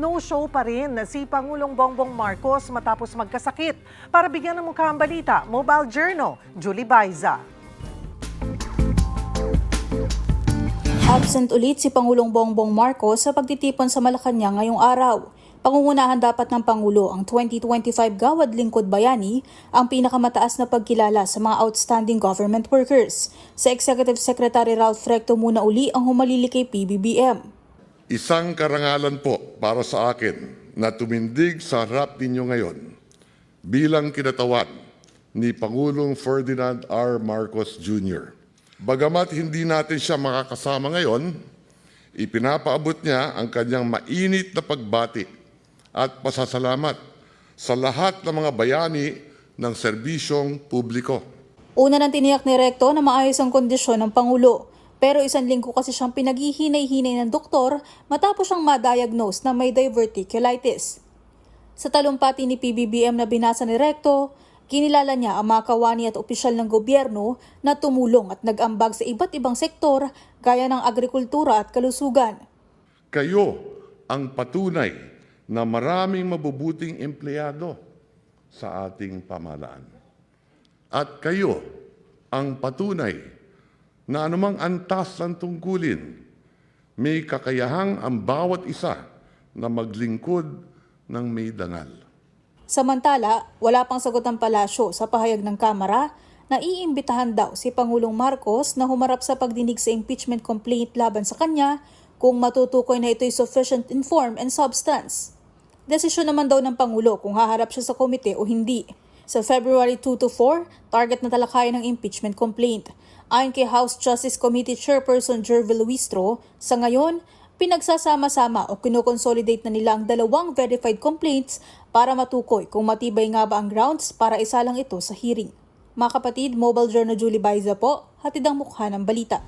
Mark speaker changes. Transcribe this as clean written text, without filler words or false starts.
Speaker 1: No-show pa rin si Pangulong Bongbong Marcos matapos magkasakit. Para bigyan ng mukha ang balita, Mobile Journal, Julie Baiza.
Speaker 2: Absent ulit si Pangulong Bongbong Marcos sa pagtitipon sa Malacanang ngayong araw. Pangungunahan dapat ng Pangulo ang 2025 Gawad Lingkod Bayani, ang pinakamataas na pagkilala sa mga outstanding government workers. Sa Executive Secretary Ralph Recto muna uli ang humalili kay PBBM.
Speaker 3: Isang karangalan po para sa akin na tumindig sa harap ninyo ngayon bilang kinatawan ni Pangulong Ferdinand R. Marcos Jr. Bagamat hindi natin siya makakasama ngayon, ipinapaabot niya ang kanyang mainit na pagbati at pasasalamat sa lahat ng mga bayani ng serbisyong publiko.
Speaker 2: Una nang tiniyak ni Recto na maayos ang kondisyon ng Pangulo. Pero isang linggo kasi siyang pinaghihinay-hinay ng doktor matapos siyang ma-diagnose na may diverticulitis. Sa talumpati ni PBBM na binasa ni Recto, kinilala niya ang mga kawani at opisyal ng gobyerno na tumulong at nag-ambag sa iba't ibang sektor gaya ng agrikultura at kalusugan.
Speaker 3: Kayo ang patunay na maraming mabubuting empleyado sa ating pamahalaan. At kayo ang patunay na anumang antas ng tungkulin, may kakayahang ang bawat isa na maglingkod ng may dangal.
Speaker 2: Samantala, wala pang sagot ang palasyo sa pahayag ng Kamara na iimbitahan daw si Pangulong Marcos na humarap sa pagdinig sa impeachment complaint laban sa kanya kung matutukoy na ito'y sufficient in form and substance. Desisyon naman daw ng Pangulo kung haharap siya sa komite o hindi. Sa February 2 to 4, target na talakayan ng impeachment complaint. Ayon kay House Justice Committee Chairperson Jervil Luistro, sa ngayon, pinagsasama-sama o kinoconsolidate na nila ang dalawang verified complaints para matukoy kung matibay nga ba ang grounds para isalang ito sa hearing. Mga kapatid, Mobile Journal Julie Baiza po, hatid ang mukha ng balita.